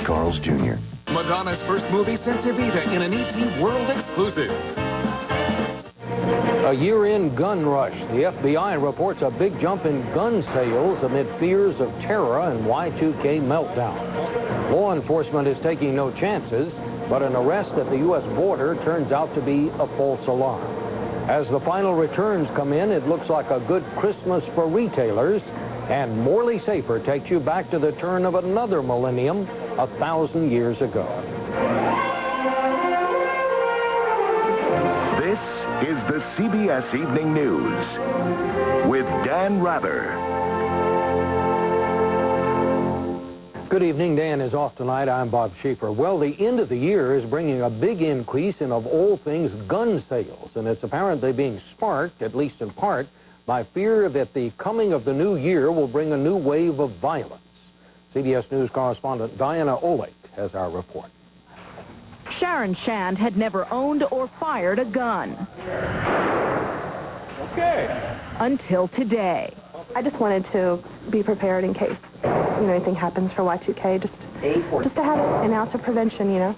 Charles Jr. Madonna's first movie since Evita in an ET World exclusive. A year-in gun rush. The FBI reports a big jump in gun sales amid fears of terror and Y2K meltdown. Law enforcement is taking no chances, but an arrest at the U.S. border turns out to be a false alarm. As the final returns come in, it looks like a good Christmas for retailers, and Morley Safer takes you back to the turn of another millennium 1,000 years ago. This is the CBS Evening News with Dan Rather. Good evening. Dan is off tonight. I'm Bob Schieffer. Well, the end of the year is bringing a big increase in, of all things, gun sales, and it's apparently being sparked, at least in part, by fear that the coming of the new year will bring a new wave of violence. CBS News correspondent Diana Olick has our report. Sharon Shand had never owned or fired a gun. Okay. Until today. I just wanted to be prepared in case, anything happens for Y2K, just to have an ounce of prevention,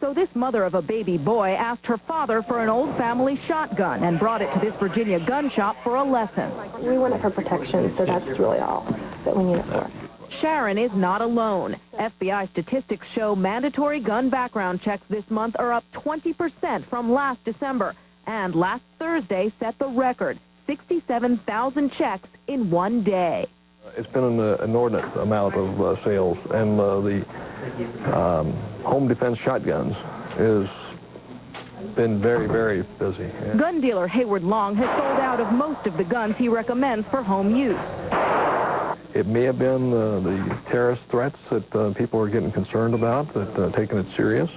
So this mother of a baby boy asked her father for an old family shotgun and brought it to this Virginia gun shop for a lesson. We want it for protection, so that's really all that we need it for. Sharon is not alone. FBI statistics show mandatory gun background checks this month are up 20% from last December. And last Thursday set the record, 67,000 checks in one day. It's been an inordinate amount of sales, and the home defense shotguns has been very, very busy. Gun dealer Hayward Long has sold out of most of the guns he recommends for home use. It may have been the terrorist threats that people are getting concerned about, that taking it serious.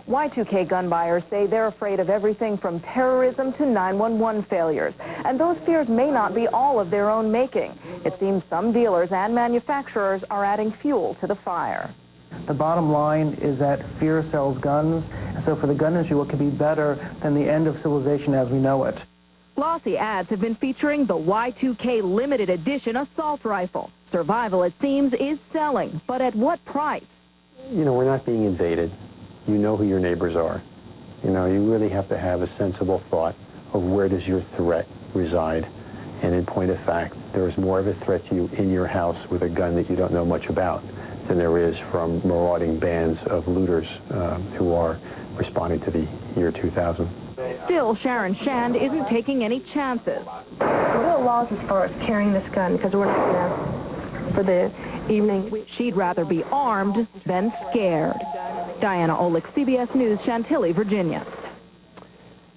Y2K gun buyers say they're afraid of everything from terrorism to 911 failures. And those fears may not be all of their own making. It seems some dealers and manufacturers are adding fuel to the fire. The bottom line is that fear sells guns, and so for the gun industry, what could be better than the end of civilization as we know it? Glossy ads have been featuring the Y2K limited edition assault rifle. Survival, it seems, is selling, but at what price? We're not being invaded. You know who your neighbors are. You really have to have a sensible thought of where does your threat reside. And in point of fact, there is more of a threat to you in your house with a gun that you don't know much about than there is from marauding bands of looters who are responding to the year 2000. Still, Sharon Shand isn't taking any chances. No laws as far as carrying this gun, because we're not for the evening. She'd rather be armed than scared. Diana Olick, CBS News, Chantilly, Virginia.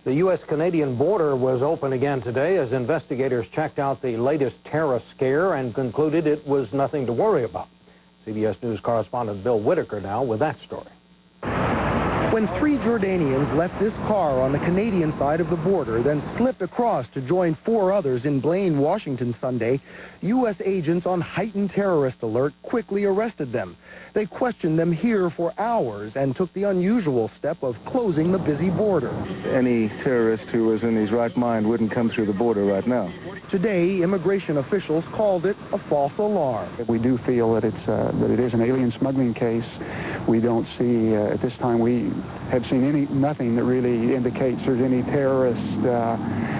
The U.S.-Canadian border was open again today as investigators checked out the latest terrorist scare and concluded it was nothing to worry about. CBS News correspondent Bill Whitaker now with that story. When 3 Jordanians left this car on the Canadian side of the border, then slipped across to join 4 others in Blaine, Washington Sunday, U.S. agents on heightened terrorist alert quickly arrested them. They questioned them here for hours and took the unusual step of closing the busy border. Any terrorist who was in his right mind wouldn't come through the border right now. Today, immigration officials called it a false alarm. We do feel that it is an alien smuggling case. We don't see, at this time, we have seen nothing that really indicates there's any terrorist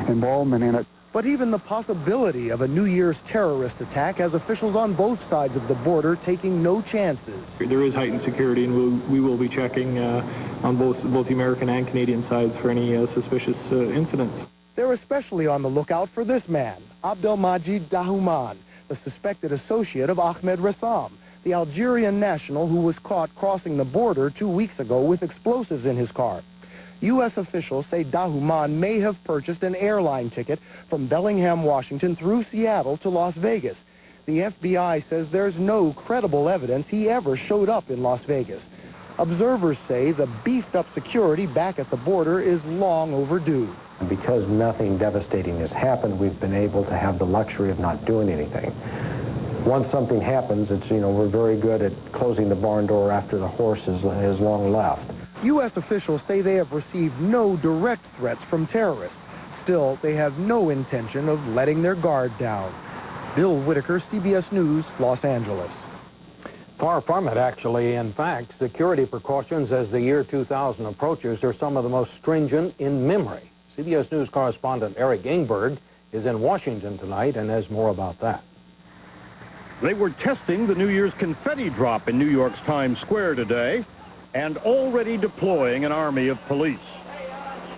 involvement in it. But even the possibility of a New Year's terrorist attack has officials on both sides of the border taking no chances. There is heightened security, and we will be checking on both the American and Canadian sides for any suspicious incidents. They're especially on the lookout for this man, Abdelmajid Dahouman, the suspected associate of Ahmed Rassam, the Algerian national who was caught crossing the border 2 weeks ago with explosives in his car. U.S. officials say Dahouman may have purchased an airline ticket from Bellingham, Washington through Seattle to Las Vegas. The FBI says there's no credible evidence he ever showed up in Las Vegas. Observers say the beefed-up security back at the border is long overdue. Because nothing devastating has happened, we've been able to have the luxury of not doing anything. Once something happens, we're very good at closing the barn door after the horse has long left. U.S. officials say they have received no direct threats from terrorists. Still, they have no intention of letting their guard down. Bill Whitaker, CBS News, Los Angeles. Far from it, actually. In fact, security precautions as the year 2000 approaches are some of the most stringent in memory. CBS News correspondent Eric Ingberg is in Washington tonight and has more about that. They were testing the New Year's confetti drop in New York's Times Square today and already deploying an army of police.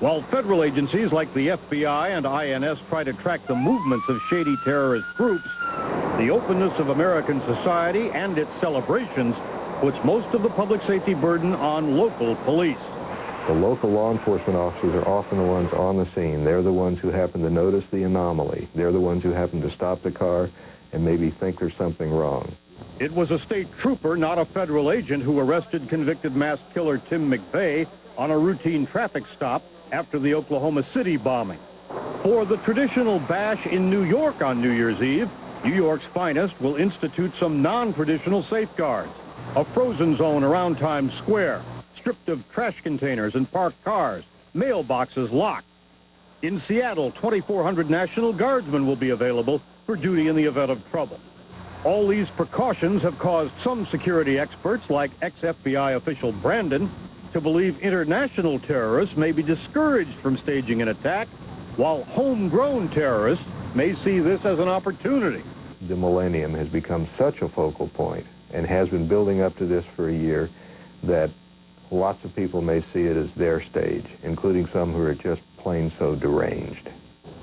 While federal agencies like the FBI and INS try to track the movements of shady terrorist groups, the openness of American society and its celebrations puts most of the public safety burden on local police. The local law enforcement officers are often the ones on the scene. They're the ones who happen to notice the anomaly. They're the ones who happen to stop the car and maybe think there's something wrong. It was a state trooper, not a federal agent, who arrested convicted mass killer Tim McVeigh on a routine traffic stop after the Oklahoma City bombing. For the traditional bash in New York on New Year's Eve, New York's finest will institute some non-traditional safeguards. A frozen zone around Times Square, stripped of trash containers and parked cars, mailboxes locked. In Seattle, 2,400 National Guardsmen will be available for duty in the event of trouble. All these precautions have caused some security experts, like ex-FBI official Brandon, to believe international terrorists may be discouraged from staging an attack, while homegrown terrorists may see this as an opportunity. The millennium has become such a focal point and has been building up to this for a year that lots of people may see it as their stage, including some who are just plain so deranged.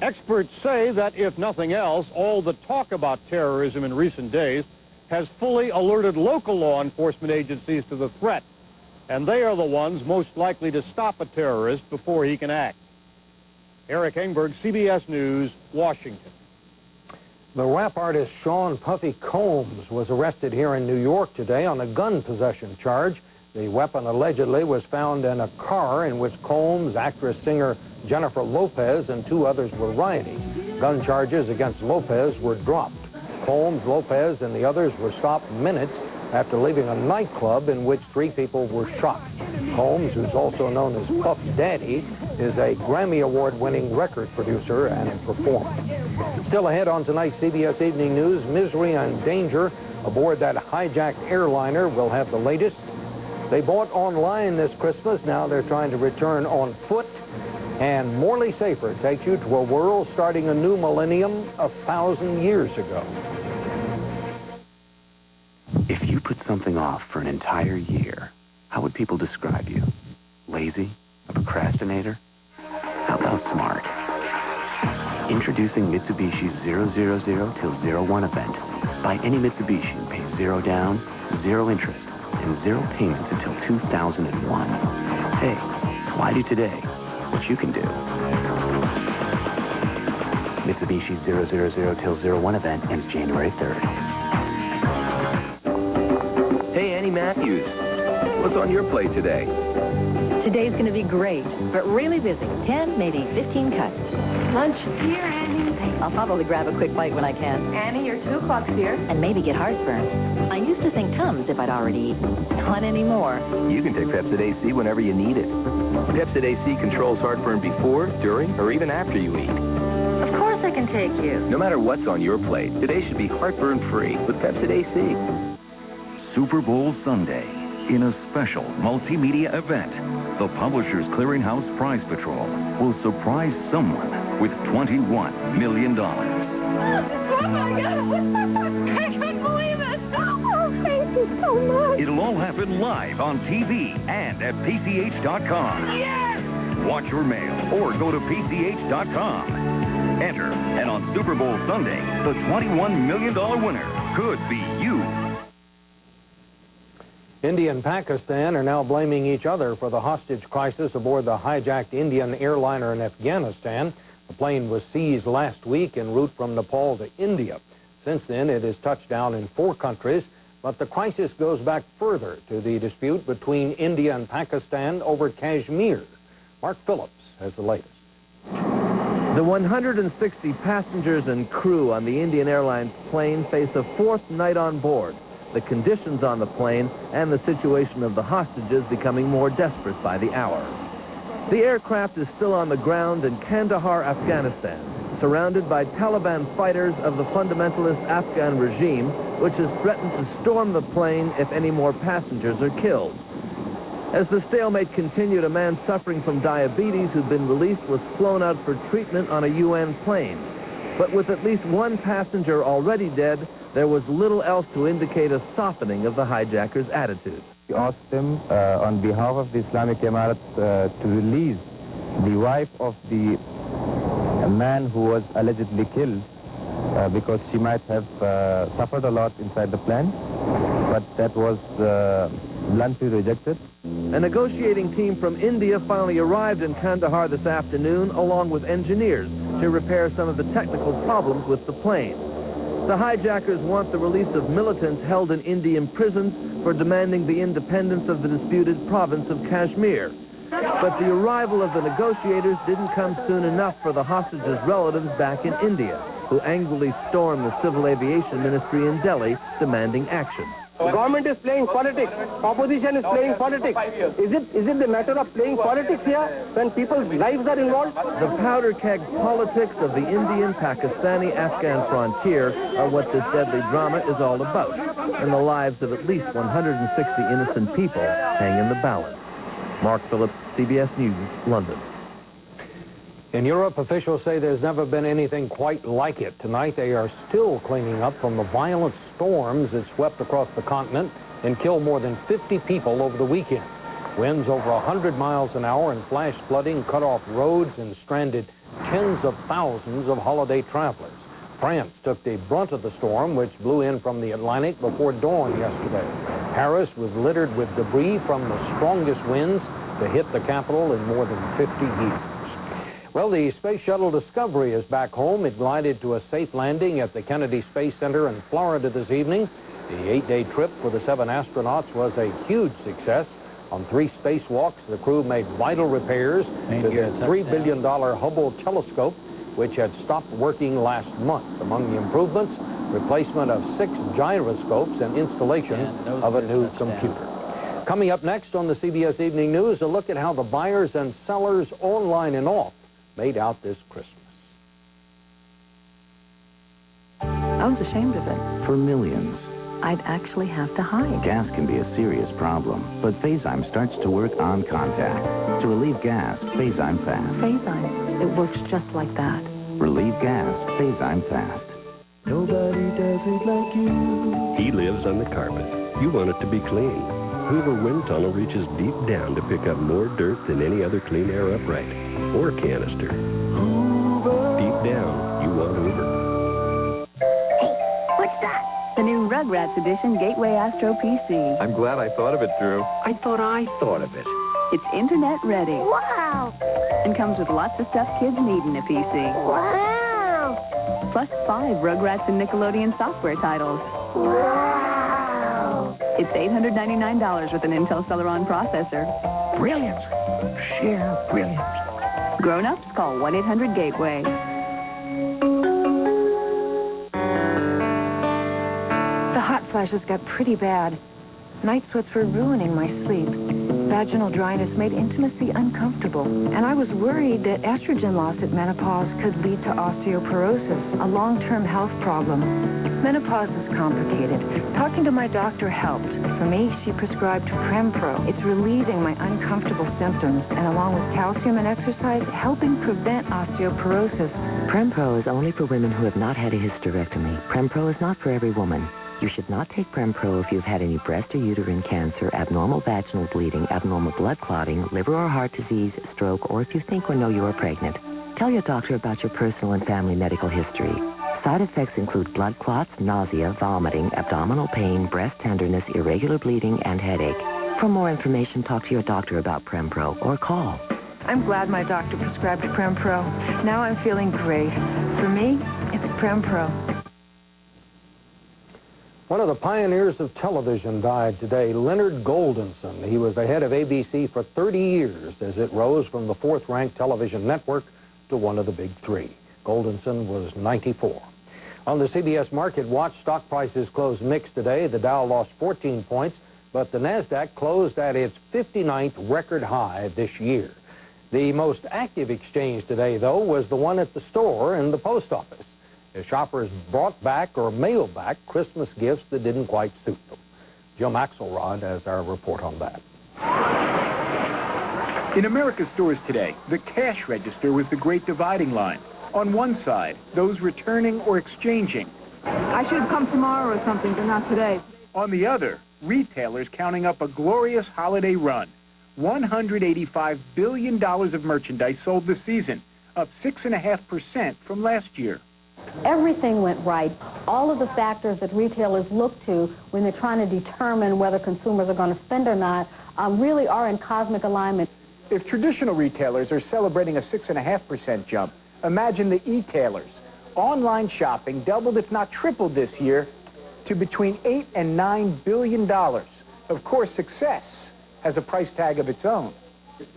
Experts say that, if nothing else, all the talk about terrorism in recent days has fully alerted local law enforcement agencies to the threat, and they are the ones most likely to stop a terrorist before he can act. Eric Ingberg, CBS News, Washington. The rap artist Sean Puffy Combs was arrested here in New York today on a gun possession charge. The weapon allegedly was found in a car in which Combs, actress-singer Jennifer Lopez, and two others were riding. Gun charges against Lopez were dropped. Combs, Lopez, and the others were stopped minutes after leaving a nightclub in which 3 people were shot. Combs, who's also known as Puff Daddy, is a Grammy Award-winning record producer and a performer. Still ahead on tonight's CBS Evening News, misery and danger aboard that hijacked airliner. We'll have the latest. They bought online this Christmas. Now they're trying to return on foot. And Morley Safer takes you to a world starting a new millennium 1,000 years ago. If you put something off for an entire year, how would people describe you? Lazy? A procrastinator? How about smart? Introducing Mitsubishi's 000 till 01 event. Buy any Mitsubishi and pay 0 down, 0 interest, and 0 payments until 2001. Hey, why do today what you can do? Mitsubishi's 000 till 01 event ends January 3rd. Hey, Annie Matthews. What's on your plate today? Today's going to be great, but really busy. 10, maybe 15 cuts. Lunch is here, Annie. I'll probably grab a quick bite when I can. Annie, your 2 o'clock's here. And maybe get heartburn. I used to think Tums if I'd already eaten. Not anymore. You can take Pepsid AC whenever you need it. Pepsid AC controls heartburn before, during, or even after you eat. Of course I can take you. No matter what's on your plate, today should be heartburn-free with Pepsid AC. Super Bowl Sunday. In a special multimedia event, the Publishers Clearinghouse Prize Patrol will surprise someone with $21 million. Oh, my God. I can't believe it. Oh, thank you so much. It'll all happen live on TV and at PCH.com. Yes! Watch your mail or go to PCH.com. Enter, and on Super Bowl Sunday, the $21 million winner could be you. India and Pakistan are now blaming each other for the hostage crisis aboard the hijacked Indian airliner in Afghanistan. The plane was seized last week en route from Nepal to India. Since then, it has touched down in 4 countries, but the crisis goes back further to the dispute between India and Pakistan over Kashmir. Mark Phillips has the latest. The 160 passengers and crew on the Indian Airlines plane face a 4th night on board. The conditions on the plane and the situation of the hostages becoming more desperate by the hour. The aircraft is still on the ground in Kandahar, Afghanistan, surrounded by Taliban fighters of the fundamentalist Afghan regime which has threatened to storm the plane if any more passengers are killed. As the stalemate continued, a man suffering from diabetes who'd been released was flown out for treatment on a UN plane. But with at least one passenger already dead, there was little else to indicate a softening of the hijacker's attitude. We asked them on behalf of the Islamic Emirates to release the wife of the man who was allegedly killed because she might have suffered a lot inside the plane, but that was bluntly rejected. A negotiating team from India finally arrived in Kandahar this afternoon, along with engineers, to repair some of the technical problems with the plane. The hijackers want the release of militants held in Indian prisons for demanding the independence of the disputed province of Kashmir. But the arrival of the negotiators didn't come soon enough for the hostages' relatives back in India, who angrily stormed the Civil Aviation Ministry in Delhi, demanding action. The government is playing politics. Opposition is playing politics. Is it the matter of playing politics here when people's lives are involved? The powder keg politics of the Indian, Pakistani, Afghan frontier are what this deadly drama is all about. And the lives of at least 160 innocent people hang in the balance. Mark Phillips, CBS News, London. In Europe, officials say there's never been anything quite like it. Tonight, they are still cleaning up from the violent storms that swept across the continent and killed more than 50 people over the weekend. Winds over 100 miles an hour and flash flooding cut off roads and stranded tens of thousands of holiday travelers. France took the brunt of the storm, which blew in from the Atlantic before dawn yesterday. Paris was littered with debris from the strongest winds to hit the capital in more than 50 years. Well, the Space Shuttle Discovery is back home. It glided to a safe landing at the Kennedy Space Center in Florida this evening. The 8-day trip for the 7 astronauts was a huge success. On 3 spacewalks, the crew made vital repairs to the $3 billion Hubble telescope, which had stopped working last month. Among the improvements, replacement of 6 gyroscopes and installation of a new computer. Coming up next on the CBS Evening News, a look at how the buyers and sellers online and off made out this Christmas. I was ashamed of it. For millions, I'd actually have to hide. gas can be a serious problem, but Phazime starts to work on contact. To relieve gas, Phazime Fast. Phazime. It works just like that. Relieve gas, Phazime Fast. Nobody does it like you. He lives on the carpet. You want it to be clean. Hoover Wind Tunnel reaches deep down to pick up more dirt than any other clean air upright or canister. Hoover. Deep down, you want Hoover. Hey, what's that? The new Rugrats edition Gateway Astro PC. I'm glad I thought of it, Drew. I thought of it. It's internet ready. Wow! And comes with lots of stuff kids need in a PC. Wow! Plus 5 Rugrats and Nickelodeon software titles. Wow! It's $899 with an Intel Celeron processor. Brilliance. Sheer brilliance. Grown-ups, call 1-800-GATEWAY. The hot flashes got pretty bad. Night sweats were ruining my sleep. Vaginal dryness made intimacy uncomfortable. And I was worried that estrogen loss at menopause could lead to osteoporosis, a long-term health problem. Menopause is complicated. Talking to my doctor helped. For me, she prescribed Prempro. It's relieving my uncomfortable symptoms, and along with calcium and exercise, helping prevent osteoporosis. Prempro is only for women who have not had a hysterectomy. Prempro is not for every woman. You should not take Prempro if you've had any breast or uterine cancer, abnormal vaginal bleeding, abnormal blood clotting, liver or heart disease, stroke, or if you think or know you are pregnant. Tell your doctor about your personal and family medical history. Side effects include blood clots, nausea, vomiting, abdominal pain, breast tenderness, irregular bleeding, and headache. For more information, talk to your doctor about Prempro or call. I'm glad my doctor prescribed Prempro. Now I'm feeling great. For me, it's Prempro. One of the pioneers of television died today, Leonard Goldenson. He was the head of ABC for 30 years as it rose from the 4th-ranked television network to one of the big 3. Goldenson was 94. On the CBS Market Watch, stock prices closed mixed today. The Dow lost 14 points, but the NASDAQ closed at its 59th record high this year. The most active exchange today, though, was the one at the store and the post office. as shoppers brought back or mailed back Christmas gifts that didn't quite suit them. Jim Axelrod has our report on that. In America's stores today, the cash register was the great dividing line. On one side, those returning or exchanging. I should have come tomorrow or something, but not today. On the other, retailers counting up a glorious holiday run. $185 billion of merchandise sold this season, up 6.5% from last year. Everything went right. All of the factors that retailers look to when they're trying to determine whether consumers are going to spend or not really are in cosmic alignment. If traditional retailers are celebrating a 6.5% jump, imagine the e-tailers. Online shopping doubled, if not tripled this year, to between $8 and $9 billion. Of course, success has a price tag of its own.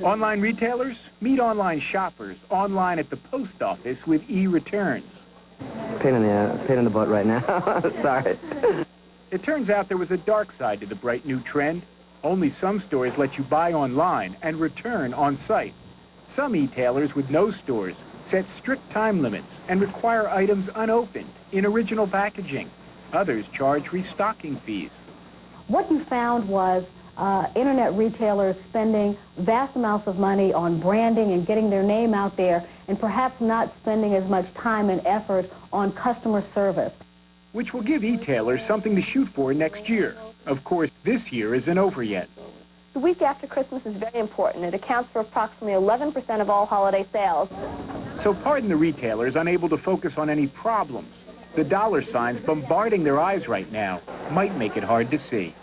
Online retailers meet online shoppers online at the post office with e-returns. Pain in the butt right now. Sorry. It turns out there was a dark side to the bright new trend. Only some stores let you buy online and return on-site. Some e-tailers with no stores set strict time limits and require items unopened in original packaging. Others charge restocking fees. What you found was internet retailers spending vast amounts of money on branding and getting their name out there, and perhaps not spending as much time and effort on customer service. Which will give e-tailers something to shoot for next year. Of course, this year isn't over yet. The week after Christmas is very important. It accounts for approximately 11% of all holiday sales. So pardon the retailers unable to focus on any problems. The dollar signs bombarding their eyes right now might make it hard to see.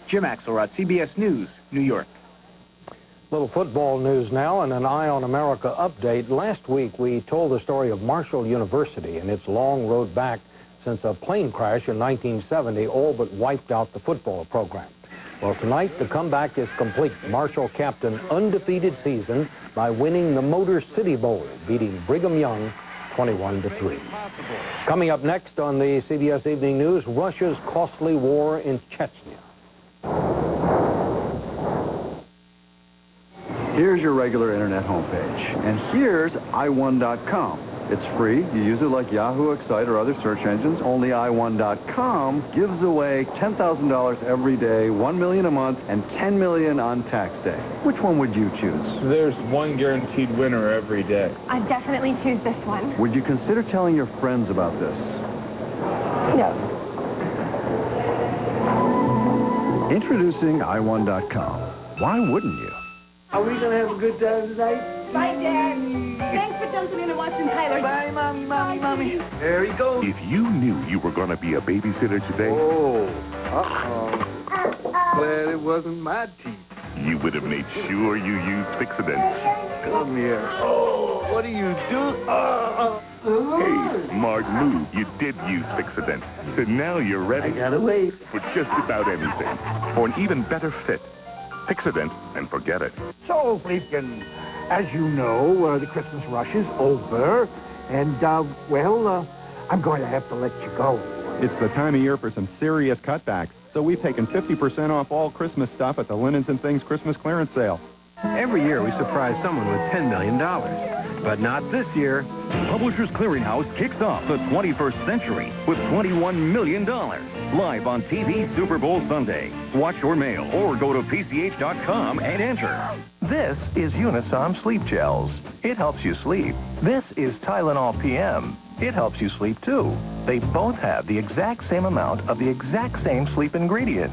Jim Axelrod, CBS News, New York. Little football news now and an Eye on America update. Last week we told the story of Marshall University and its long road back since a plane crash in 1970 all but wiped out the football program. Well, tonight the comeback is complete. Marshall capped an undefeated season by winning the Motor City Bowl, beating Brigham Young 21-3. Coming up next on the CBS Evening News, Russia's costly war in Chechnya. Here's your regular internet homepage, and here's i1.com. It's free. You use it like Yahoo, Excite, or other search engines. Only i1.com gives away $10,000 every day, $1 million a month, and $10 million on tax day. Which one would you choose? There's one guaranteed winner every day. I'd definitely choose this one. Would you consider telling your friends about this? No. Introducing i1.com. Why wouldn't you? Are we going to have a good time tonight? Bye, Dad. Thanks for jumping in and watching Tyler. Bye, Mommy, Mommy, Mommy. There he goes. If you knew you were going to be a babysitter today... Oh, glad it wasn't my teeth. You would have made sure you used Fixodent. Come here. Oh, what do you do? Hey, smart move. You did use Fixodent. So now you're ready... I gotta wait. ...for just about anything. For an even better fit. Fixodent and forget it. So, Fleetkin, as you know, the Christmas rush is over, and, I'm going to have to let you go. It's the time of year for some serious cutbacks, so we've taken 50% off all Christmas stuff at the Linens and Things Christmas clearance sale. Every year we surprise someone with $10 million, but not this year. Publishers Clearinghouse kicks off the 21st century with $21 million. Live on TV Super Bowl Sunday. Watch or mail or go to PCH.com and enter. This is Unisom Sleep Gels. It helps you sleep. This is Tylenol PM. It helps you sleep too. They both have the exact same amount of the exact same sleep ingredient.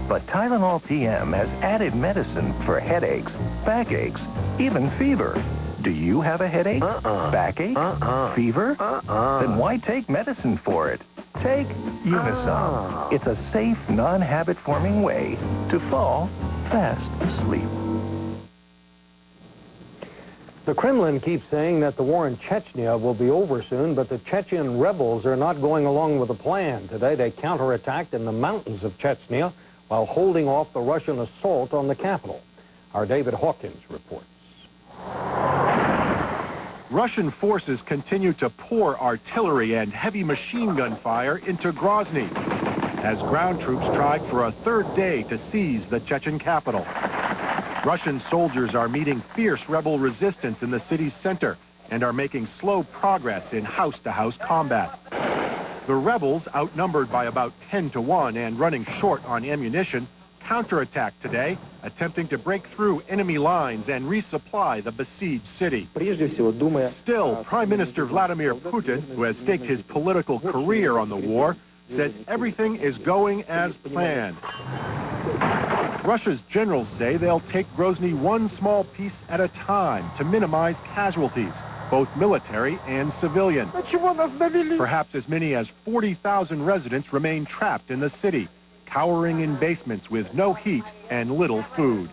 But Tylenol PM has added medicine for headaches, backaches, even fever. Do you have a headache? Backache? Fever? Then why take medicine for it? Take Unisom. It's a safe, non-habit-forming way to fall fast asleep. The Kremlin keeps saying that the war in Chechnya will be over soon, but the Chechen rebels are not going along with the plan. Today they counterattacked in the mountains of Chechnya while holding off the Russian assault on the capital. Our David Hawkins reports. Russian forces continue to pour artillery and heavy machine gun fire into Grozny as ground troops tried for a third day to seize the Chechen capital. Russian soldiers are meeting fierce rebel resistance in the city's center and are making slow progress in house-to-house combat. The rebels, outnumbered by about 10 to 1 and running short on ammunition, counterattacked today, attempting to break through enemy lines and resupply the besieged city. Still, Prime Minister Vladimir Putin, who has staked his political career on the war, says everything is going as planned. Russia's generals say they'll take Grozny one small piece at a time to minimize casualties, both military and civilian. Perhaps as many as 40,000 residents remain trapped in the city, cowering in basements with no heat and little food.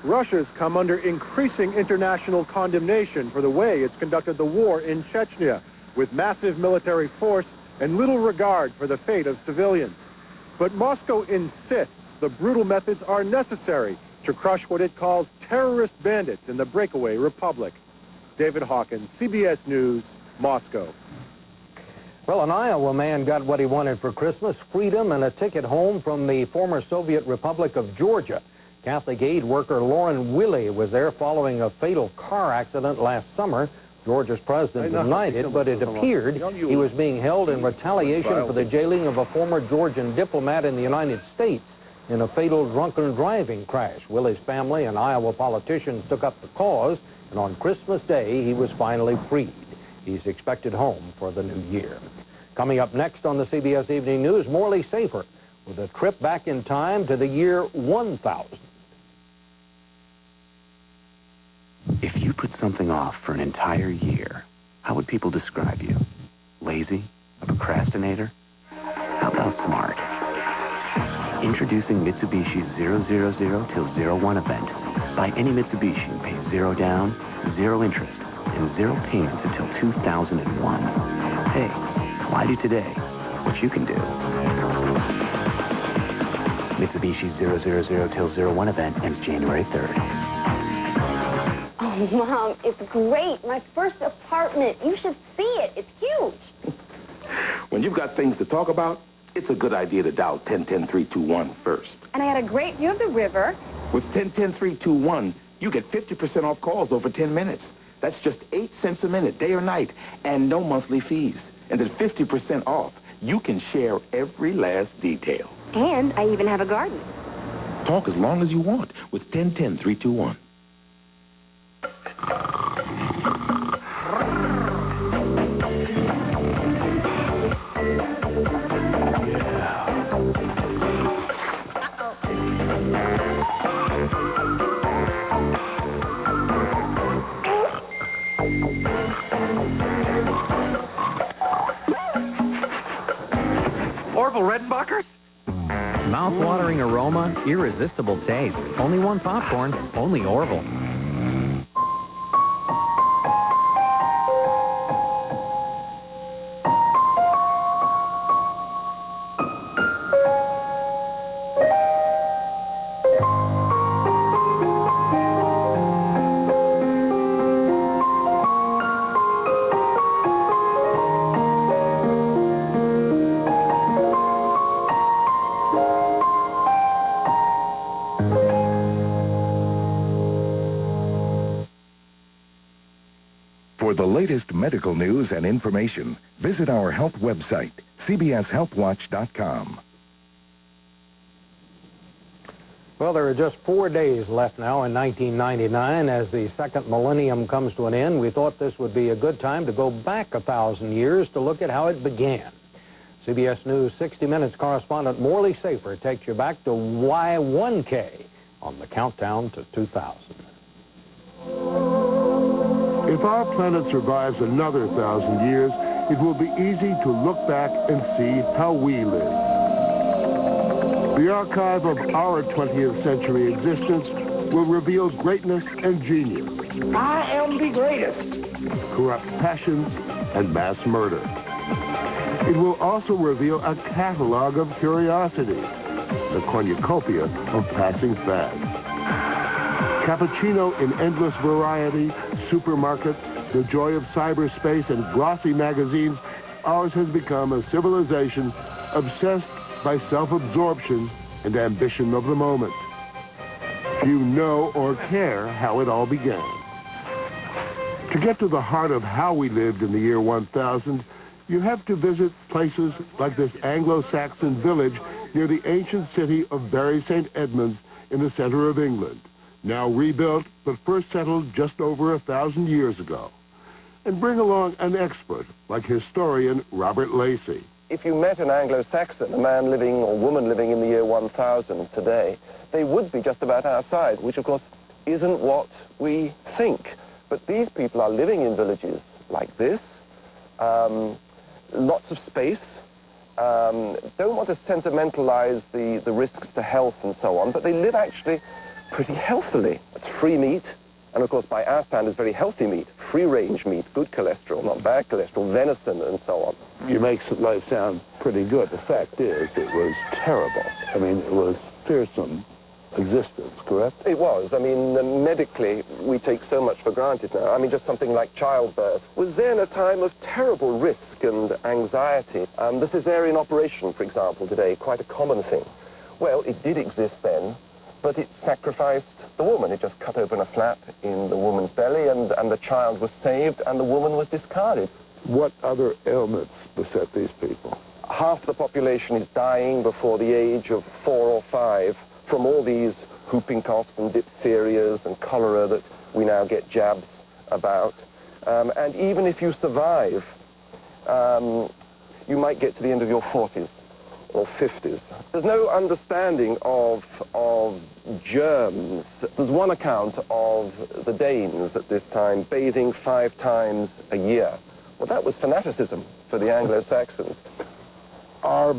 Russia's come under increasing international condemnation for the way it's conducted the war in Chechnya, with massive military force and little regard for the fate of civilians. But Moscow insists the brutal methods are necessary to crush what it calls terrorist bandits in the breakaway republic. David Hawkins, CBS News, Moscow. Well, an Iowa man got what he wanted for Christmas, freedom and a ticket home from the former Soviet Republic of Georgia. Catholic aid worker Lauren Willey was there following a fatal car accident last summer. Georgia's president denied it, but it appeared he was being held in retaliation for the jailing of a former Georgian diplomat in the United States in a fatal drunken driving crash. Willey's family and Iowa politicians took up the cause, and on Christmas Day, he was finally freed. He's expected home for the new year. Coming up next on the CBS Evening News, Morley Safer with a trip back in time to the year 1000. If you put something off for an entire year, how would people describe you? Lazy? A procrastinator? How about smart? Introducing Mitsubishi's 000 till 01 event. Buy any Mitsubishi and pay 0 down, 0 interest, and 0 payments until 2001. Hey, why do today what you can do? Mitsubishi's 000 till 01 event ends January 3rd. Oh, Mom, it's great. My first apartment. You should see it. It's huge. When you've got things to talk about, it's a good idea to dial 10-10-321 first. And I had a great view of the river. With 10-10-321, you get 50% off calls over 10 minutes. That's just 8 cents a minute, day or night, and no monthly fees. And at 50% off, you can share every last detail. And I even have a garden. Talk as long as you want with 10-10-321. Orville Redenbacher's? Mouth-watering aroma, irresistible taste. Only one popcorn, only Orville. For the latest medical news and information, visit our health website, cbshealthwatch.com. Well, there are just 4 days left now in 1999 as the second millennium comes to an end. We thought this would be a good time to go back 1,000 years to look at how it began. CBS News 60 Minutes correspondent Morley Safer takes you back to Y1K on the countdown to 2000. If our planet survives another 1,000 years, it will be easy to look back and see how we live. The archive of our 20th century existence will reveal greatness and genius. I am the greatest. Corrupt passions and mass murder. It will also reveal a catalog of curiosities, the cornucopia of passing fads. Cappuccino in endless variety, supermarkets, the joy of cyberspace, and glossy magazines, ours has become a civilization obsessed by self-absorption and ambition of the moment. Few know or care how it all began. To get to the heart of how we lived in the year 1000, you have to visit places like this Anglo-Saxon village near the ancient city of Bury St. Edmunds in the center of England, now rebuilt but first settled just over 1,000 years ago. And bring along an expert like historian Robert Lacey. If you met an Anglo-Saxon, a man living or woman living in the year 1000 today, they would be just about our size, which of course isn't what we think. But these people are living in villages like this, lots of space, don't want to sentimentalize the risks to health and so on, but they live actually pretty healthily. It's free meat, and of course by our standards very healthy meat, free-range meat, good cholesterol, not bad cholesterol, venison and so on. You make life sound pretty good. The fact is, it was terrible. I mean, it was fearsome existence, correct? It was. I mean, medically, we take so much for granted now. I mean, just something like childbirth was then a time of terrible risk and anxiety. The cesarean operation, for example, today, quite a common thing. Well, it did exist then, but it sacrificed the woman. It just cut open a flap in the woman's belly, and the child was saved, and the woman was discarded. What other ailments beset these people? Half the population is dying before the age of 4 or 5 from all these whooping coughs and diphtherias and cholera that we now get jabs about. And even if you survive, you might get to the end of your 40s or 50s. There's no understanding of germs. There's one account of the Danes at this time bathing 5 times a year. Well, that was fanaticism for the Anglo-Saxons. Our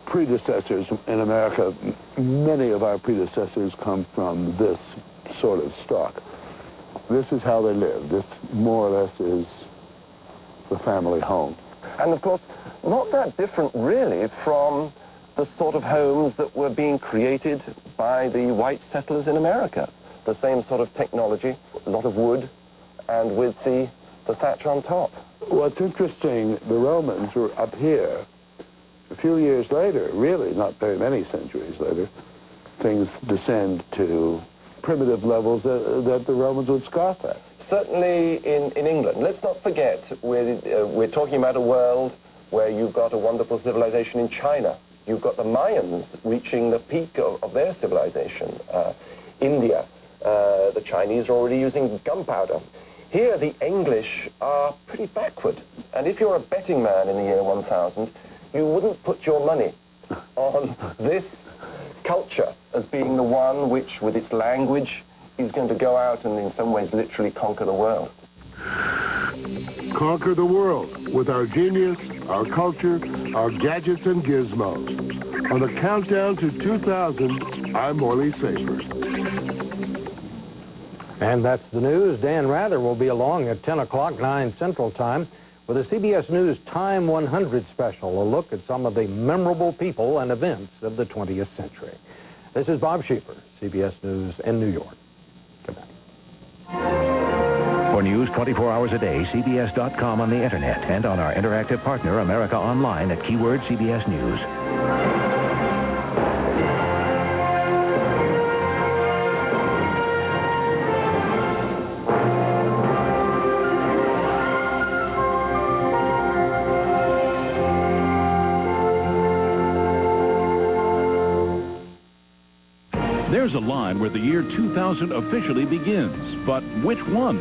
predecessors in America, many of our predecessors come from this sort of stock. This is how they live. This more or less is the family home. And of course, not that different really from the sort of homes that were being created by the white settlers in America. The same sort of technology, a lot of wood, and with the thatch on top. What's interesting, the Romans were up here. A few years later, really not very many centuries later, things descend to primitive levels that the Romans would scoff at. Certainly in England. Let's not forget, we're talking about a world where you've got a wonderful civilization in China. You've got the Mayans reaching the peak of their civilization. India, the Chinese are already using gunpowder. Here, the English are pretty backward. And if you're a betting man in the year 1000, you wouldn't put your money on this culture as being the one which, with its language, is going to go out and in some ways literally conquer the world. Conquer the world with our genius, our culture, our gadgets and gizmos. On the countdown to 2000, I'm Morley Safer. And that's the news. Dan Rather will be along at 10 o'clock, 9 Central Time, with a CBS News Time 100 special, a look at some of the memorable people and events of the 20th century. This is Bob Schieffer, CBS News in New York. Good night. For news 24 hours a day, CBS.com on the Internet and on our interactive partner, America Online, at keyword CBS News. There's a line where the year 2000 officially begins, but which one?